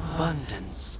abundance.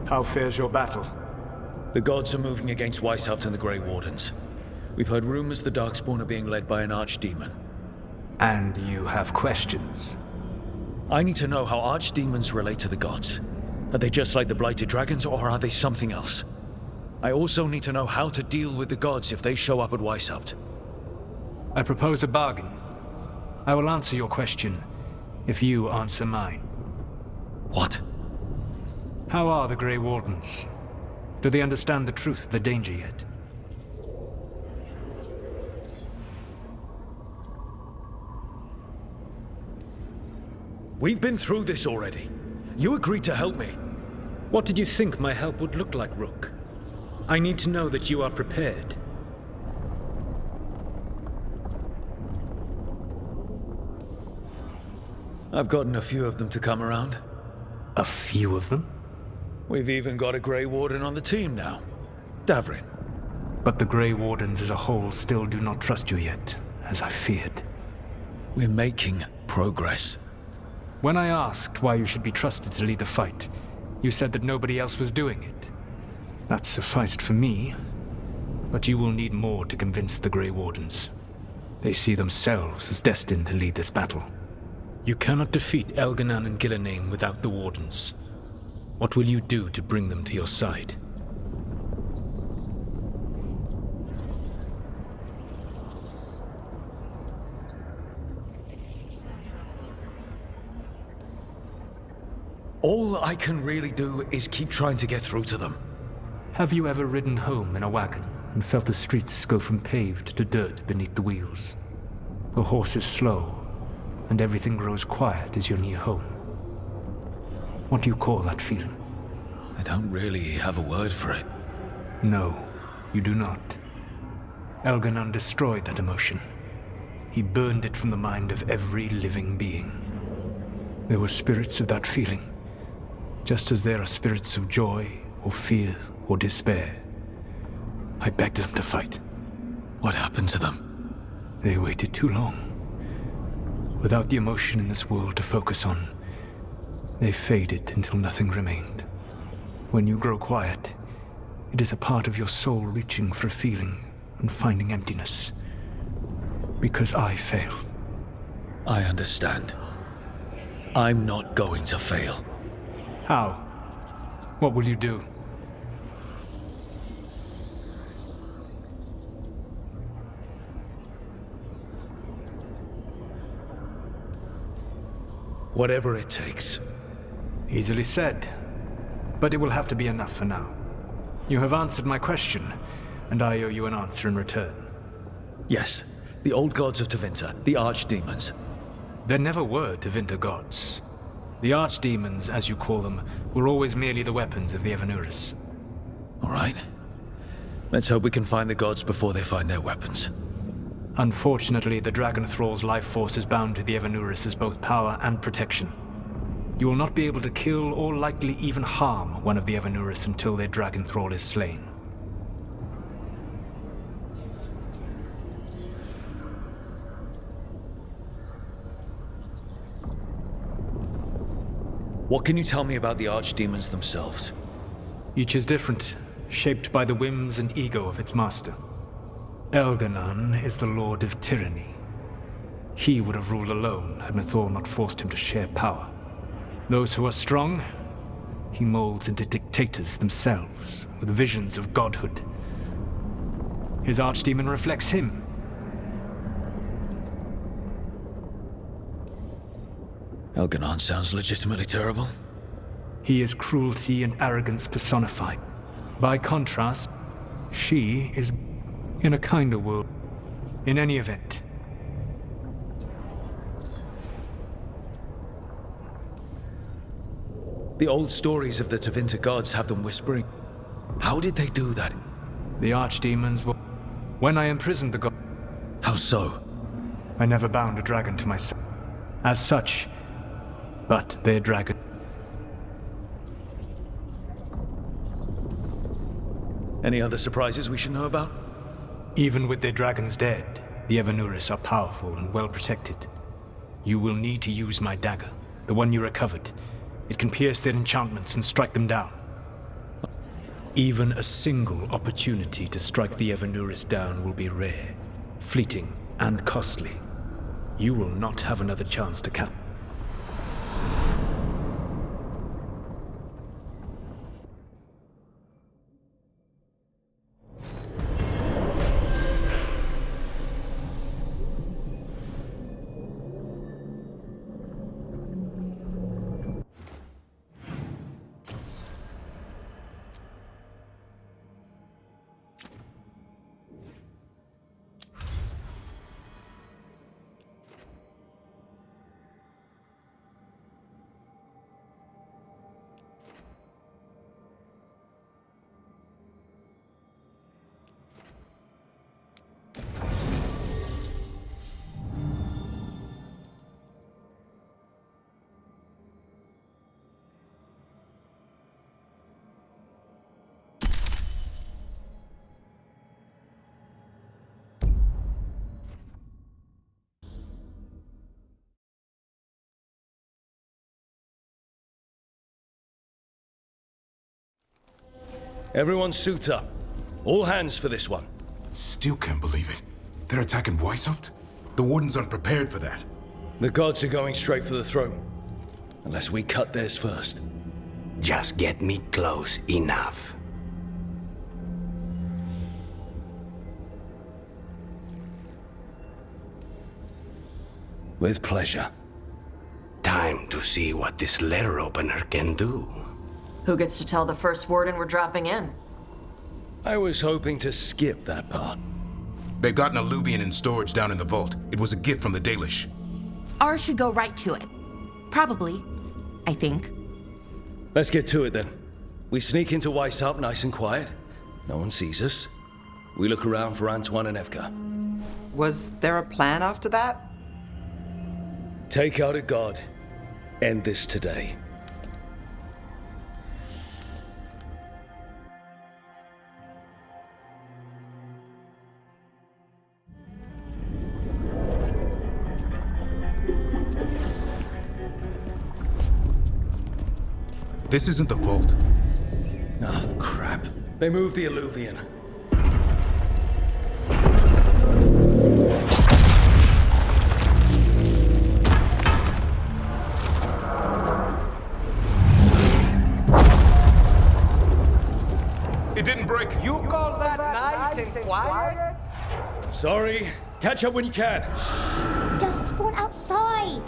How fares your battle? The gods are moving against Weishaupt and the Grey Wardens. We've heard rumors the Darkspawn are being led by an archdemon. And you have questions? I need to know how archdemons relate to the gods. Are they just like the Blighted Dragons, or are they something else? I also need to know how to deal with the gods if they show up at Weishaupt. I propose a bargain. I will answer your question if you answer mine. What? How are the Grey Wardens? Do they understand the truth of the danger yet? We've been through this already. You agreed to help me. What did you think my help would look like, Rook? I need to know that you are prepared. I've gotten a few of them to come around. A few of them? We've even got a Grey Warden on the team now. Davrin. But the Grey Wardens as a whole still do not trust you yet, as I feared. We're making progress. When I asked why you should be trusted to lead the fight, you said that nobody else was doing it. That sufficed for me, but you will need more to convince the Grey Wardens. They see themselves as destined to lead this battle. You cannot defeat Elganan and Gillenane without the Wardens. What will you do to bring them to your side? All I can really do is keep trying to get through to them. Have you ever ridden home in a wagon and felt the streets go from paved to dirt beneath the wheels? The horse is slow, and everything grows quiet as you're near home. What do you call that feeling? I don't really have a word for it. No, you do not. Elganon destroyed that emotion. He burned it from the mind of every living being. There were spirits of that feeling, just as there are spirits of joy or fear or despair. I begged them to fight. What happened to them? They waited too long. Without the emotion in this world to focus on, they faded until nothing remained. When you grow quiet, it is a part of your soul reaching for a feeling and finding emptiness. Because I failed. I understand. I'm not going to fail. How? What will you do? Whatever it takes. Easily said. But it will have to be enough for now. You have answered my question, and I owe you an answer in return. Yes, the old gods of Tevinter, the archdemons. There never were Tevinter gods. The archdemons, as you call them, were always merely the weapons of the Evanurus. All right. Let's hope we can find the gods before they find their weapons. Unfortunately, the Dragon Thrall's life force is bound to the Evanurus as both power and protection. You will not be able to kill or likely even harm one of the Evanurus until their Dragon Thrall is slain. What can you tell me about the archdemons themselves? Each is different, shaped by the whims and ego of its master. Elganon is the Lord of Tyranny. He would have ruled alone had Nathor not forced him to share power. Those who are strong, he molds into dictators themselves, with visions of godhood. His archdemon reflects him. Elganon sounds legitimately terrible. He is cruelty and arrogance personified. By contrast, she is in a kinder world. In any event, The old stories of the Tevinter gods have them whispering. How did they do that? the archdemons were... When I imprisoned the god, How so? I never bound a dragon to myself. As such, but their dragon... Any other surprises we should know about? Even with their dragons dead, the Evanurus are powerful and well protected. You will need to use my dagger, the one you recovered. It can pierce their enchantments and strike them down. Even a single opportunity to strike the Evanurus down will be rare, fleeting, and costly. You will not have another chance to capture. Everyone suit up. All hands for this one. Still can't believe it. They're attacking Weishaupt? The Wardens aren't prepared for that. The gods are going straight for the throne. Unless we cut theirs first. Just get me close enough. With pleasure. Time to see what this letter opener can do. Who gets to tell the first warden we're dropping in? I was hoping to skip that part. They've got an alluvian in storage down in the vault. It was a gift from the Dalish. Ours should go right to it. Probably. I think. Let's get to it then. We sneak into Weishaupt nice and quiet. No one sees us. We look around for Antoine and Evka. Was there a plan after that? Take out a god. End this today. This isn't the vault. Oh, crap. They moved the alluvian. It didn't break. You call that nice and quiet? Sorry. Catch up when you can. Darkspawn outside!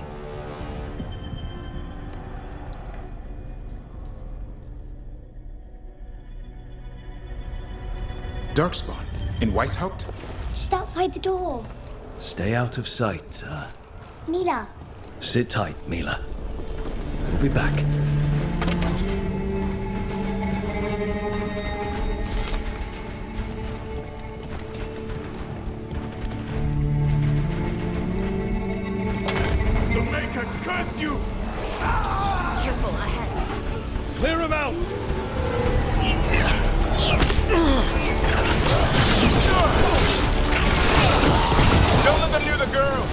Darkspawn? In Weishaupt? Just outside the door. Stay out of sight. Mila, Sit tight, Mila. We'll be back. The Maker curse you! Careful ahead. Clear him out! Don't let them near the girl!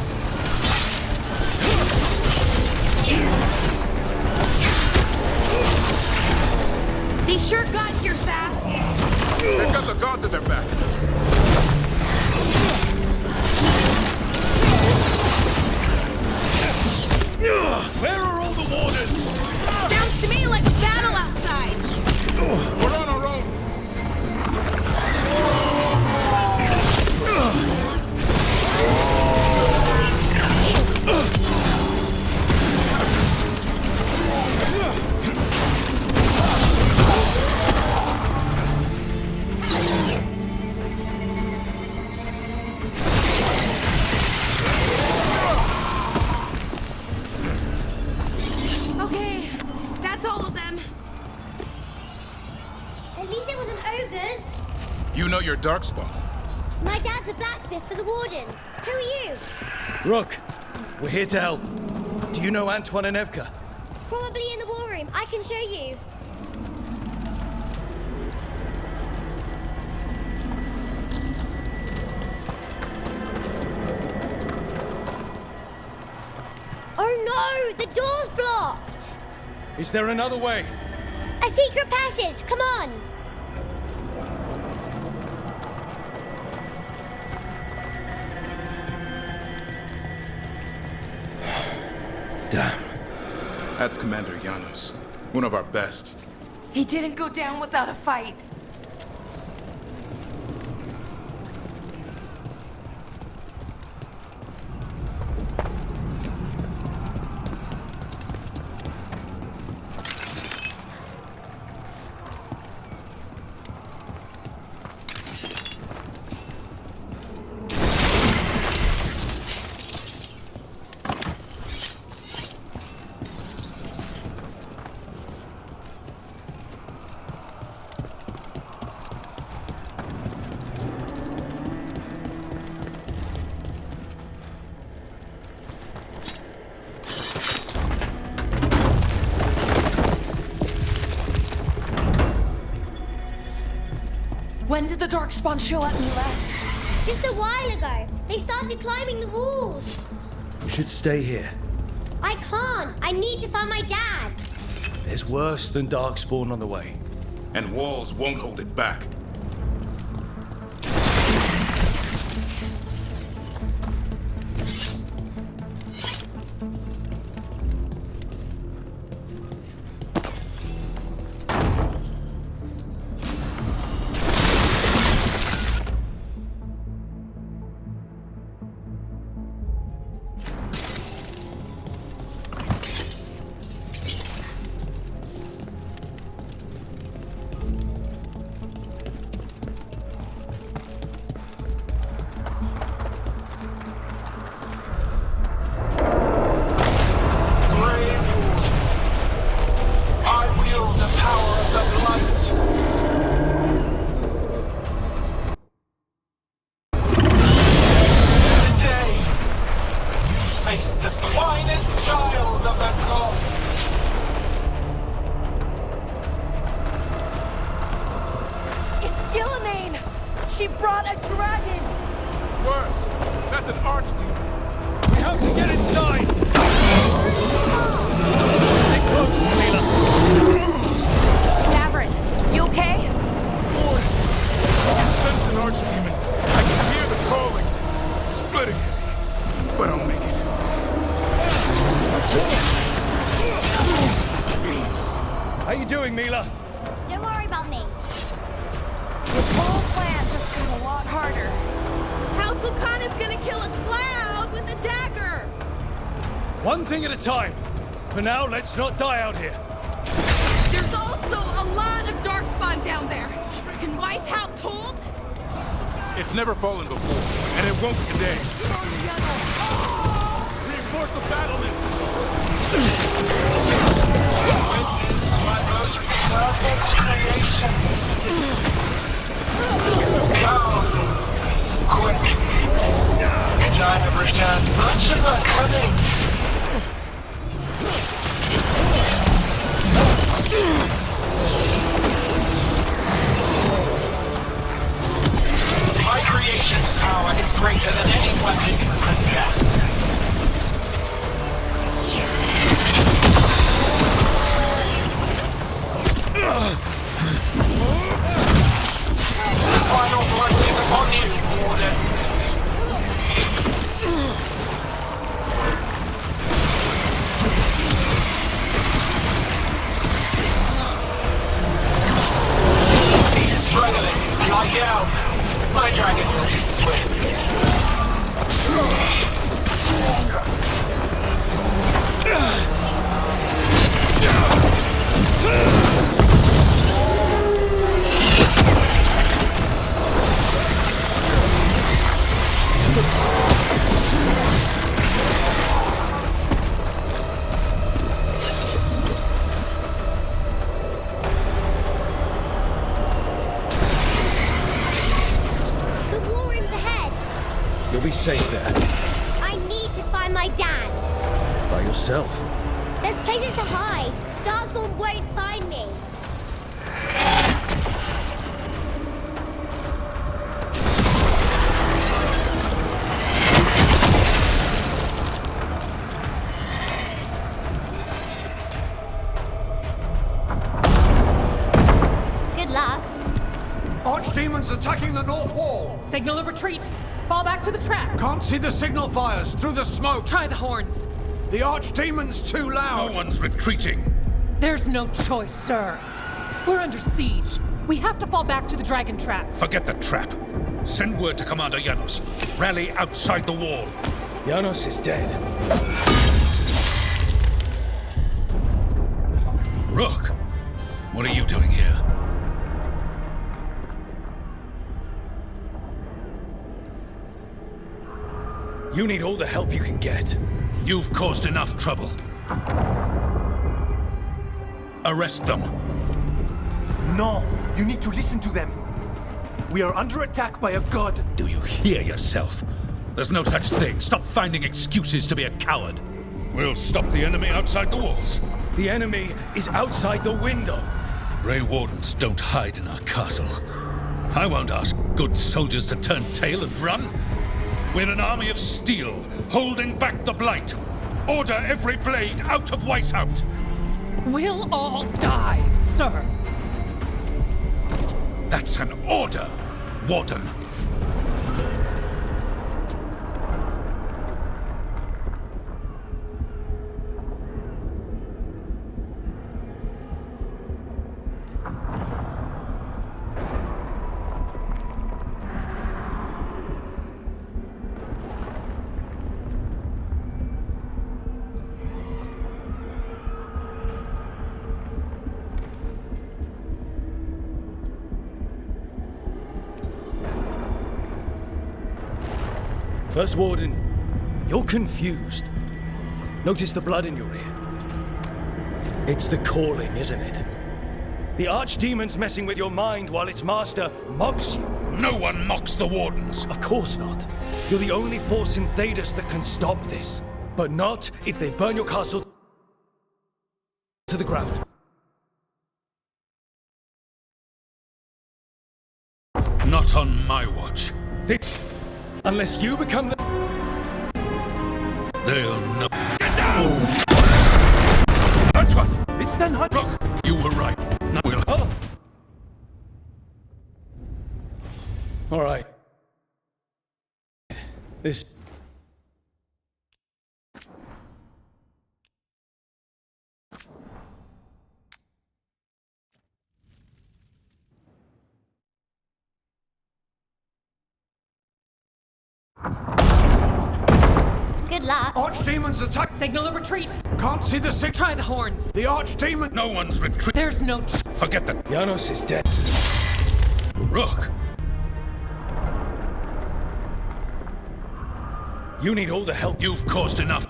They sure got here fast. They've got the gods at their back. Where are all the wardens? Sounds to me like battle outside. We're on our own! Okay, that's all of them. at least it wasn't ogres. You know your Darkspawn. My dad's a blacksmith for the Wardens. Who are you? Rook, we're here to help. Do you know Antoine and Evka? Probably in the war room. I can show you. Oh no! The door's blocked! Is there another way? A secret passage! Come on! Damn. That's Commander Janos. One of our best. He didn't go down without a fight. When did the Darkspawn show up, Mila? Just a while ago. They started climbing the walls. We should stay here. I can't. I need to find my dad. There's worse than Darkspawn on the way. And walls won't hold it back. That's an archdemon. We have to get inside! Stay close, Mila. Maverick, you okay? Sense an archdemon. I can hear the calling. Splitting it. But I'll make it. How you doing, Mila? Don't worry about me. This whole plan just seemed a lot harder. How's Lucana's gonna kill a cloud with a dagger? One thing at a time. For now, let's not die out here. There's also a lot of darkspawn down there. Can Weishaupt hold? It's never fallen before, and it won't today. Reinforce the battlements! My most perfect creation. Powerful, quick, and I have returned much of her cunning. My creation's power is greater than any weapon can possess. The final blood is upon you, Wardens. He's struggling. Lie down. My dragon will be swift. The war room's ahead. You'll be safe there. I need to find my dad. By yourself. There's places to hide. Darkspawn won't find me. Good luck. Archdemons attacking the north wall! Signal of retreat. Fall back to the trap. Can't see the signal fires through the smoke! Try the horns. The archdemon's too loud! No one's retreating. There's no choice, sir. We're under siege. We have to fall back to the dragon trap. Forget the trap. Send word to Commander Janos. Rally outside the wall. Janos is dead. Rook, what are you doing here? You need all the help you can get. You've caused enough trouble. Arrest them. No, you need to listen to them. We are under attack by a god. Do you hear yourself? There's no such thing. Stop finding excuses to be a coward. We'll stop the enemy outside the walls. The enemy is outside the window. Grey Wardens don't hide in our castle. I won't ask good soldiers to turn tail and run. We're an army of steel, holding back the blight. Order every blade out of Weishaupt. We'll all die, sir. That's an order, Warden. First Warden, you're confused. Notice the blood in your ear. It's the calling, isn't it? The Archdemon's messing with your mind while its master mocks you. No one mocks the Wardens. Of course not. You're the only force in Thedas that can stop this. But not if they burn your castle to the ground. Not on my watch. Unless you become the... They'll know. Get down! That's what! It's done, hot. Look, you were right. Now we'll... Oh. All right. This... Good luck. Archdemons attack! Signal a retreat. Can't see the Try the horns. The Archdemon! No one's retreat. There's no... Forget that. Janos is dead. Rook! You need all the help. You've caused enough.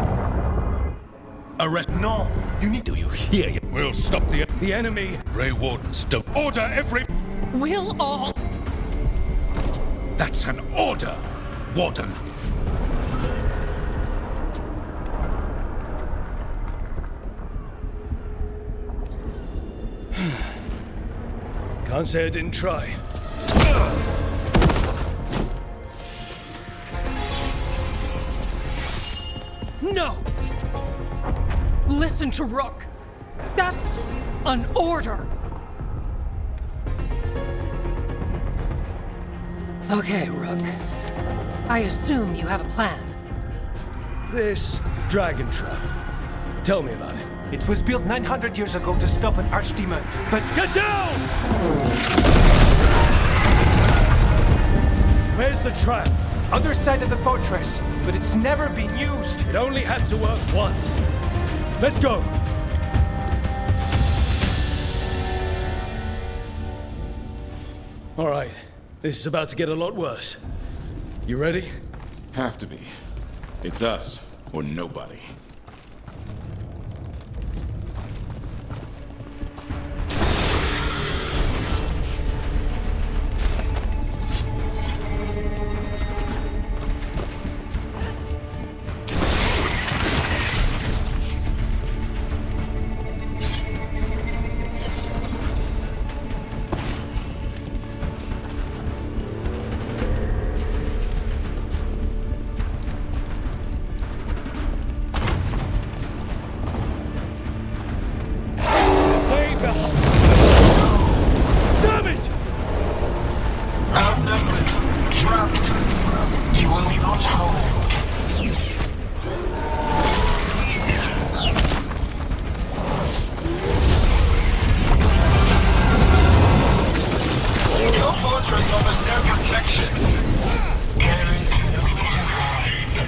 Arrest. No, you need Do you hear you? We'll stop the... The enemy. Grey Wardens don't... Order every... We'll all... That's an order, Warden. Can't say I didn't try. No! Listen to Rook. That's an order. Okay, Rook. I assume you have a plan. This dragon trap. Tell me about it. It was built 900 years ago to stop an archdemon, but... Get down! Where's the trap? Other side of the fortress, but it's never been used. It only has to work once. Let's go! All right. This is about to get a lot worse. You ready? Have to be. It's us, or nobody. Outnumbered, trapped, you will not hold. Your fortress offers no protection. There is nowhere to hide.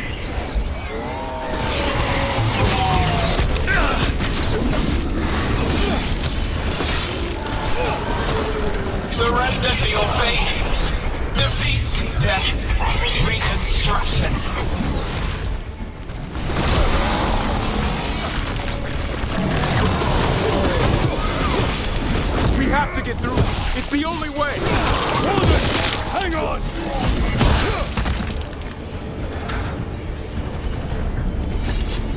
Surrender to your fate. Defeat, death, reconstruction. We have to get through. It's the only way. Hold it! Hang on!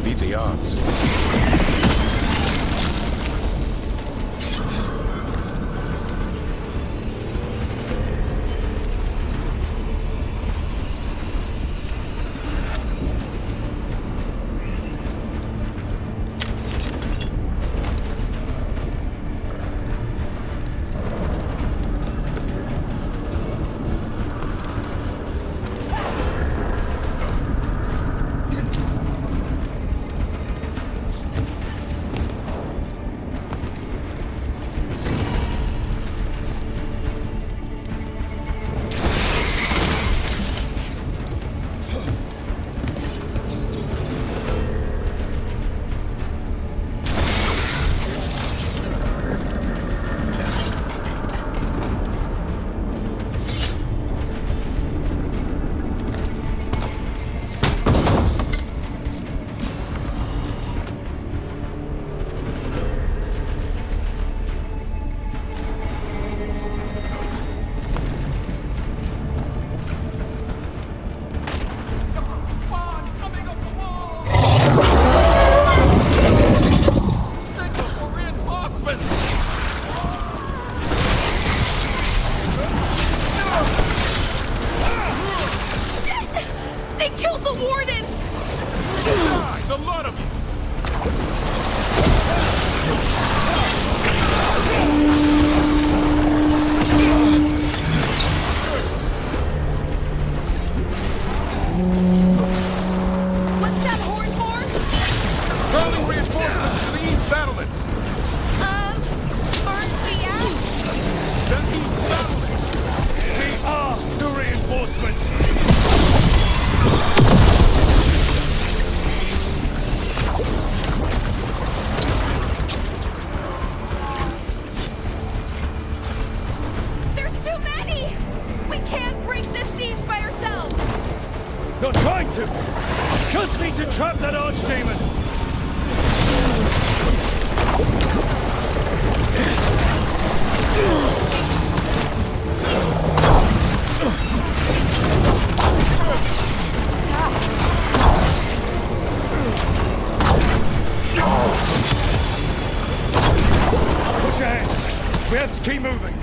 Beat the odds. They killed the wardens! Die, the lot of you! What's that horn for? Calling reinforcements to the east battlements! Aren't we out? The east battlements! We are the reinforcements! There's too many! We can't break this siege by ourselves! You're trying to! Just need to trap that archdemon! Push ahead! We have to keep moving!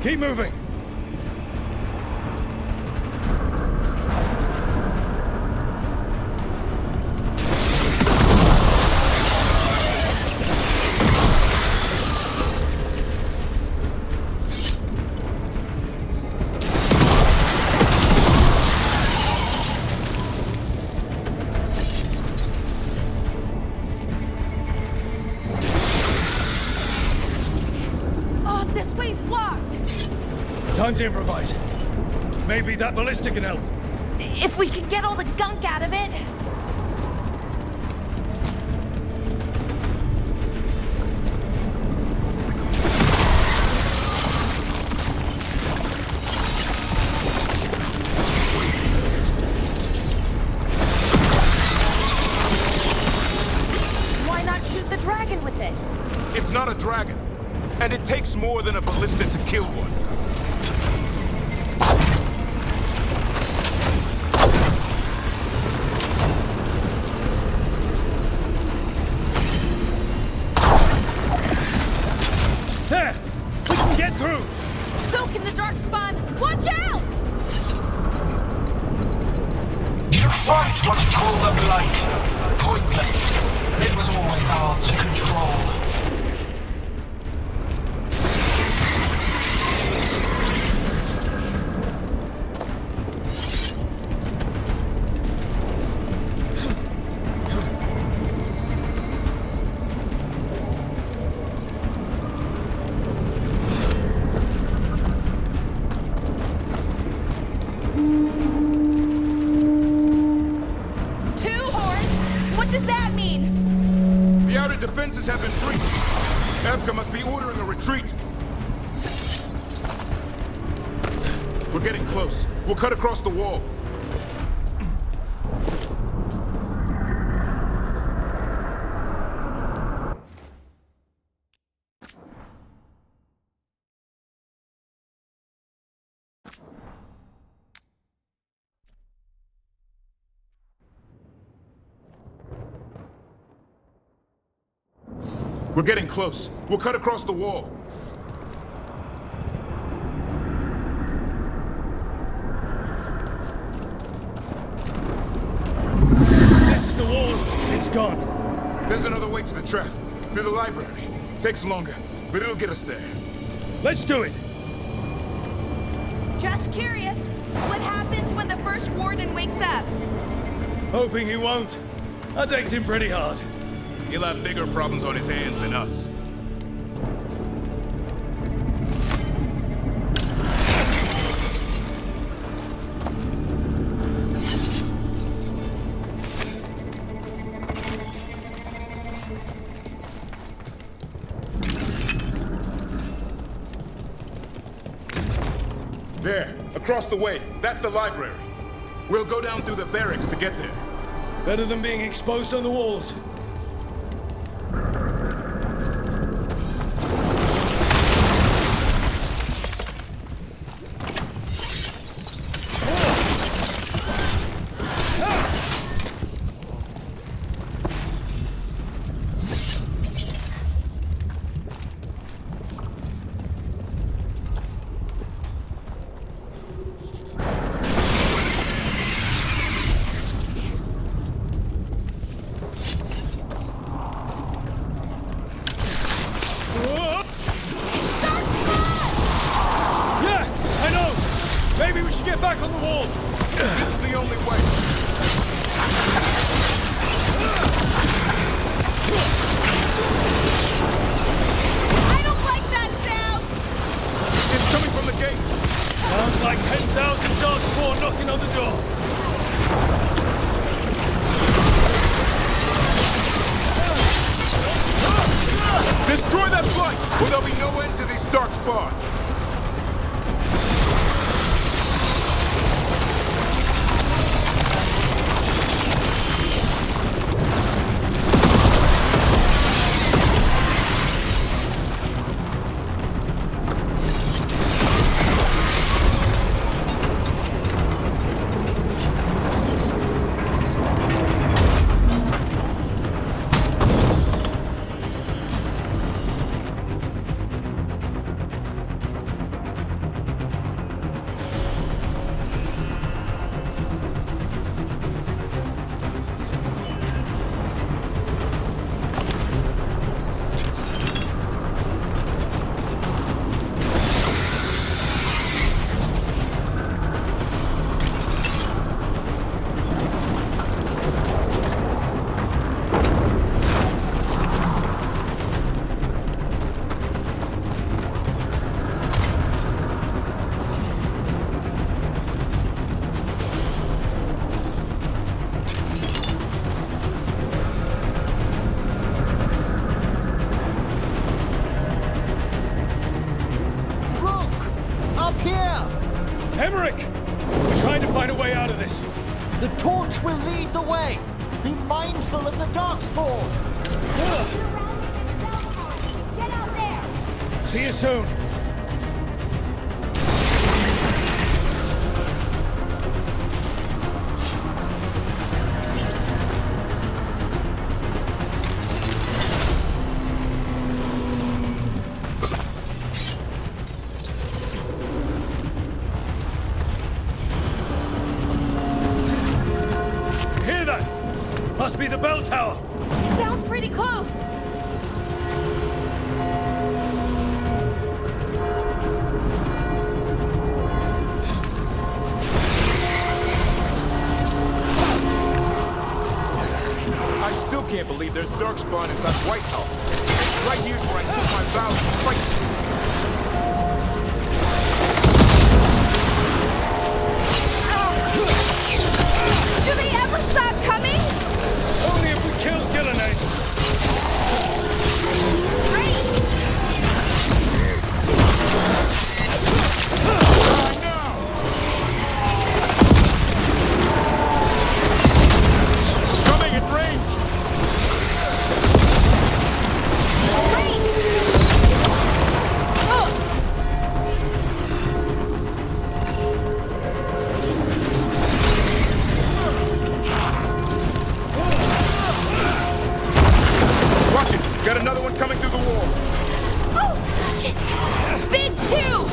Keep moving! Oh, this way's blocked! Time to improvise. Maybe that ballista can help. If we can get all the gunk out of it. Why not shoot the dragon with it? It's not a dragon, and it takes more than a ballista to kill one. There! We can get through! So can the Darkspawn! Watch out! fight what you call the Blight. Pointless. It was always ours to control. Defenses have been breached. Evka must be ordering a retreat. We're getting close. We'll cut across the wall. We're getting close. We'll cut across the wall. This is the wall. It's gone. There's another way to the trap. Through the library. Takes longer, but it'll get us there. Let's do it. Just curious, what happens when the first warden wakes up? Hoping he won't. I decked him pretty hard. He'll have bigger problems on his hands than us. There, across the way. That's the library. We'll go down through the barracks to get there. Better than being exposed on the walls. Maybe we should get back on the wall. This is the only way. I don't like that sound! It's coming from the gate. Sounds like 10,000 dogs more knocking on the door. Destroy that blight, or there'll be no end to these dark spawns. Emmerich! We're trying to find a way out of this. The torch will lead the way. Be mindful of the darkspawn. Get out there! See you soon. Must be the bell tower! Sounds pretty close! I still can't believe there's darkspawn inside Whitehall. Right here's where I took my vows to fight. Do they ever stop coming? Only if we kill Gillenade! Coming at range! Watch it! Got another one coming through the wall. Oh, shit! Big two!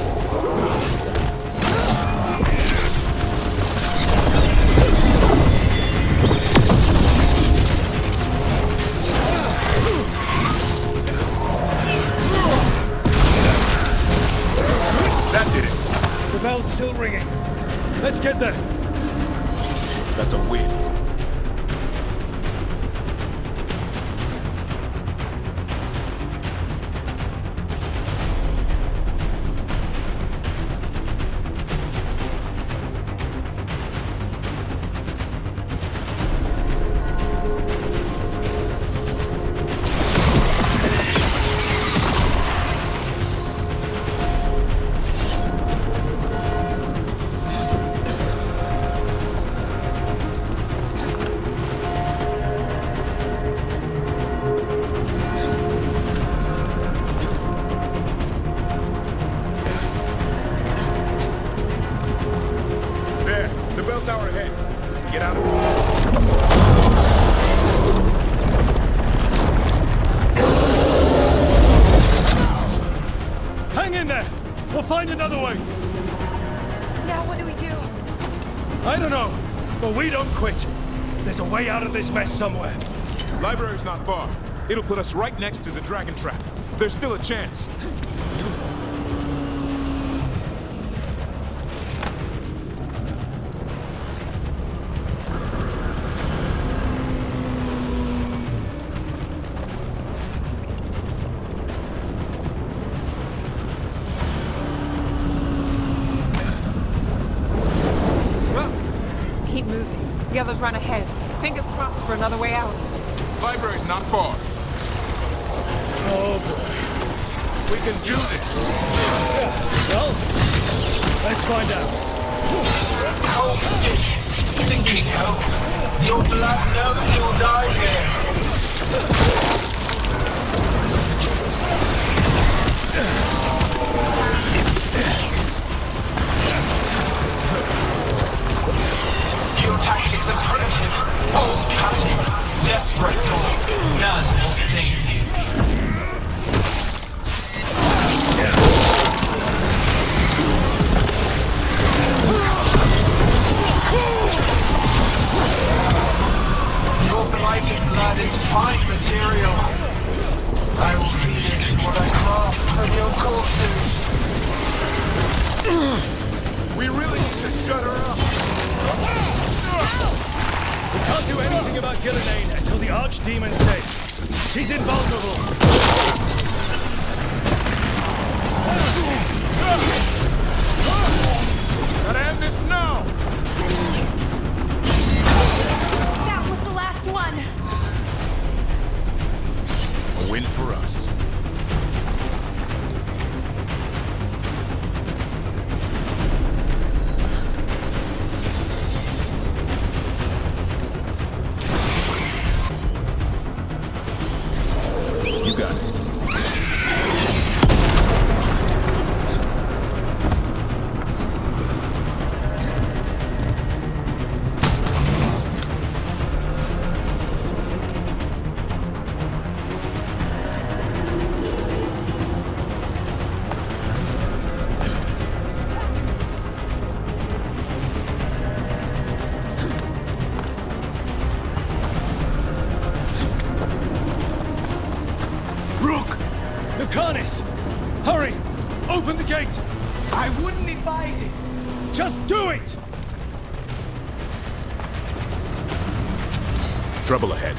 That did it. The bell's still ringing. Let's get there. That's a win. There, the bell tower ahead. Get out of this mess. Hang in there! We'll find another way! Now what do we do? I don't know, but we don't quit. There's a way out of this mess somewhere. Library's not far. It'll put us right next to the dragon trap. There's still a chance. Keep moving. The others run ahead. Fingers crossed for another way out. Library's not far. Oh boy. We can do this. Well, let's find out. Cold skins, sinking hope. Your blood knows you'll die here. Your tactics are primitive, old cuttings, desperate thoughts. None will save you. Your blighted blood is fine material. I will feed it to what I craft from your corpses. We really need to shut her up. We can't do anything about Gillenade until the Archdemon's dead. She's invulnerable. Gotta end this now! That was the last one! A win for us. You got it. lazy. Just do it! Trouble ahead.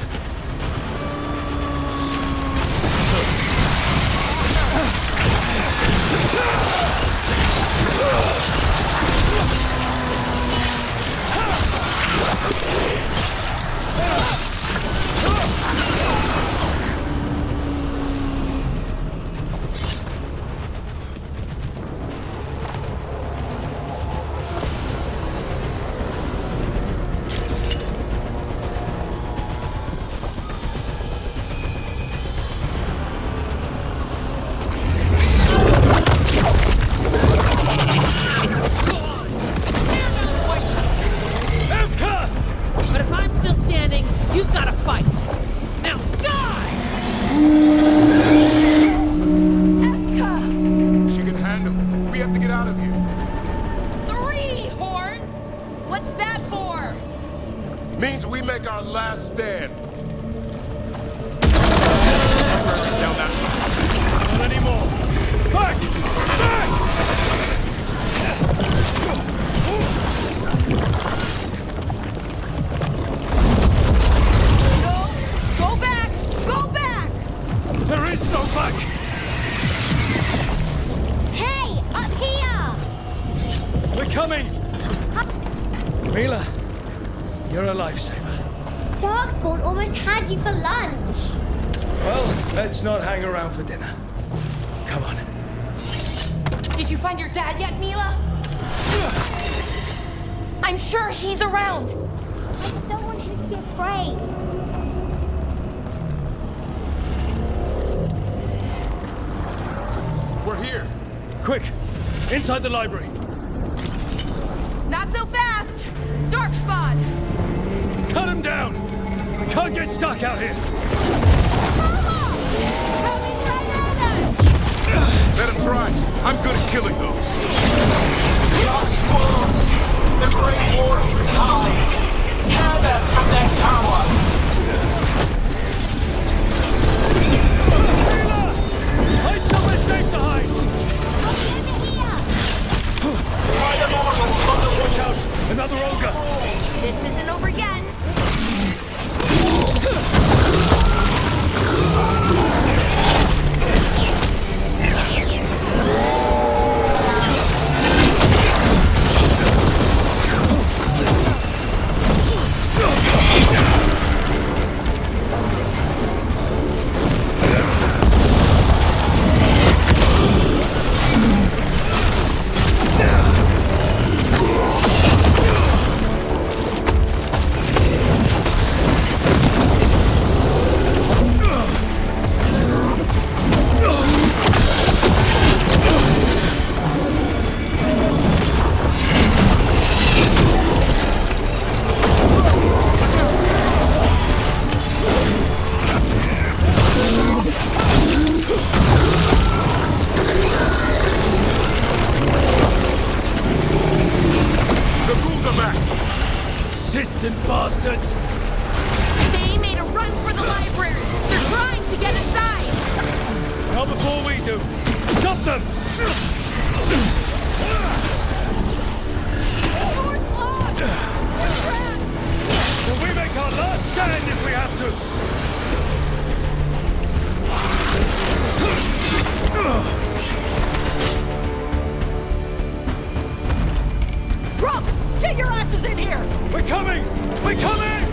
But if I'm still standing, you've got to fight. Now die! She can handle it. We have to get out of here. 3 horns? What's that for? Means we make our last stand. Down that. Not anymore. Back! Back! Go back! Go back! There is no back! Hey, up here! We're coming! Mila, you're a lifesaver. Darkspawn almost had you for lunch. Well, let's not hang around for dinner. Come on. Did you find your dad yet, Mila? I'm sure he's around. I don't want him to be afraid. We're here. Quick, inside the library. Not so fast! Darkspawn! Cut him down! We can't get stuck out here! Coming right at us! Let him try. I'm good at killing those. Darkspawn! The Grey Wardens hide! Tear them from their tower! Find somewhere safe to hide! Find the mortals from the Watch out! Another ogre! This isn't over yet. Persistent bastards! They made a run for the library. They're trying to get inside. Not before we do. Stop them! Door's locked. We're trapped. Will we make our last stand if we have to? Rock! Get your asses in here! We're coming! We're coming!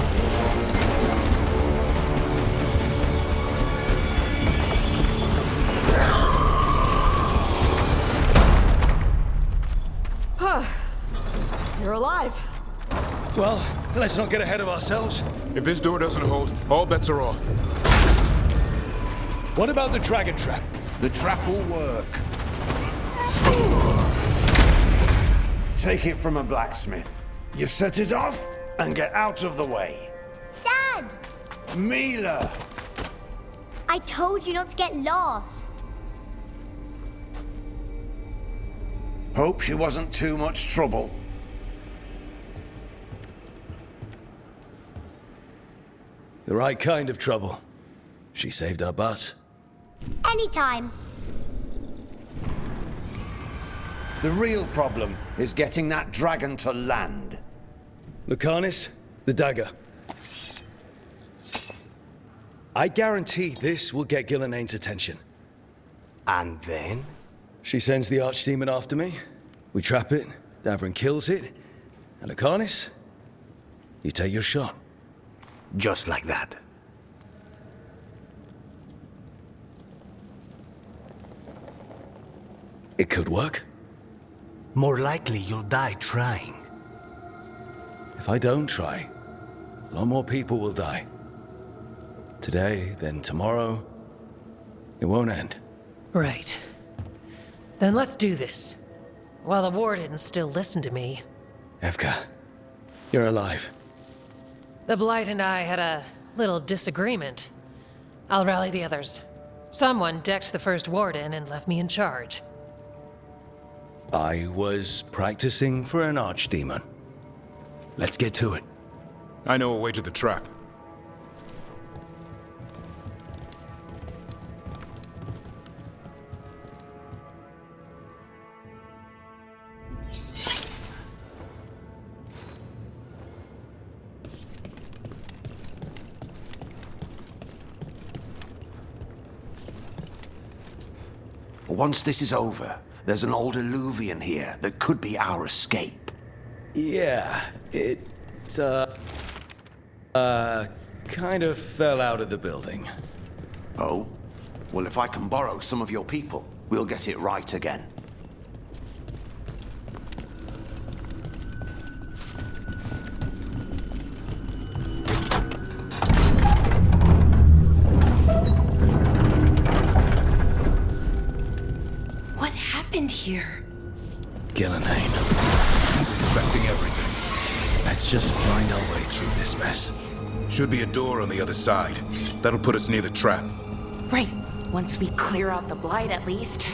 You're alive. Well, let's not get ahead of ourselves. If this door doesn't hold, all bets are off. What about the dragon trap? The trap will work. Take it from a blacksmith. You set it off and get out of the way. Dad! Mila! I told you not to get lost. Hope she wasn't too much trouble. The right kind of trouble. She saved our butt. Anytime. The real problem is getting that dragon to land. Lucanus, the dagger. I guarantee this will get Gillenane's attention. And then? She sends the archdemon after me. We trap it, Davrin kills it, and Lucanus, you take your shot. Just like that. It could work. More likely you'll die trying. If I don't try, a lot more people will die. Today, then tomorrow, it won't end. Right. Then let's do this. While the wardens still listen to me. Evka, you're alive. The Blight and I had a little disagreement. I'll rally the others. Someone decked the first warden and left me in charge. I was practicing for an archdemon. Let's get to it. I know a way to the trap. Once this is over, there's an old Illuvian here that could be our escape. Yeah, it, kind of fell out of the building. Oh? Well, if I can borrow some of your people, we'll get it right again. What happened here? Gillenane. He's infecting everything. Let's just find our way through this mess. Should be a door on the other side. That'll put us near the trap. Right. Once we clear out the Blight, at least.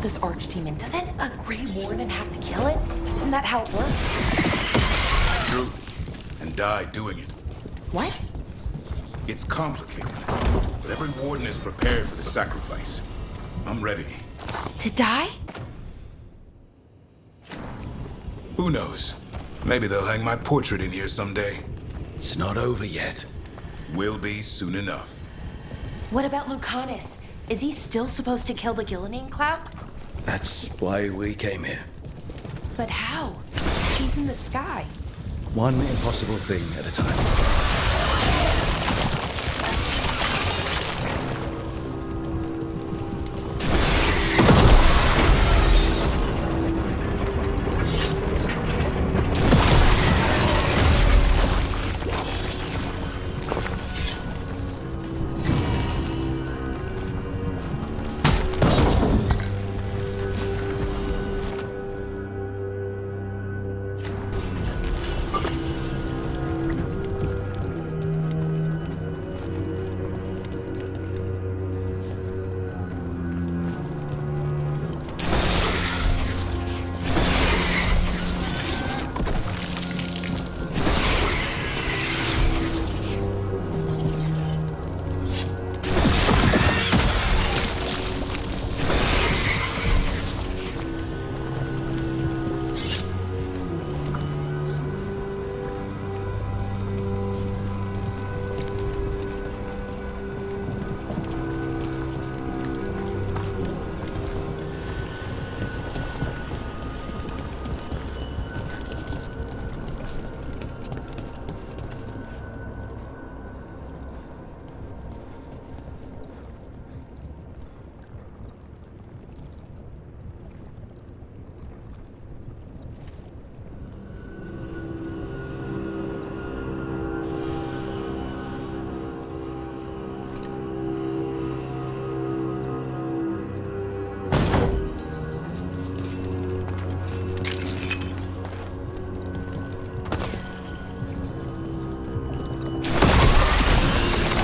This archdemon, doesn't a Grey Warden have to kill it? Isn't that how it works? True. And die doing it. What? It's complicated, but every warden is prepared for the sacrifice. I'm ready. To die? Who knows? Maybe they'll hang my portrait in here someday. It's not over yet. Will be soon enough. What about Lucanus? Is he still supposed to kill the Gillenane cloud? That's why we came here. But how? She's in the sky. One impossible thing at a time.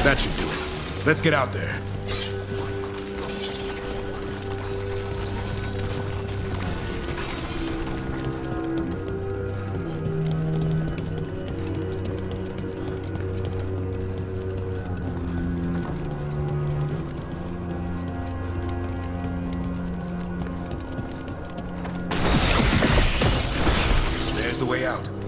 That should do it. Let's get out there. There's the way out.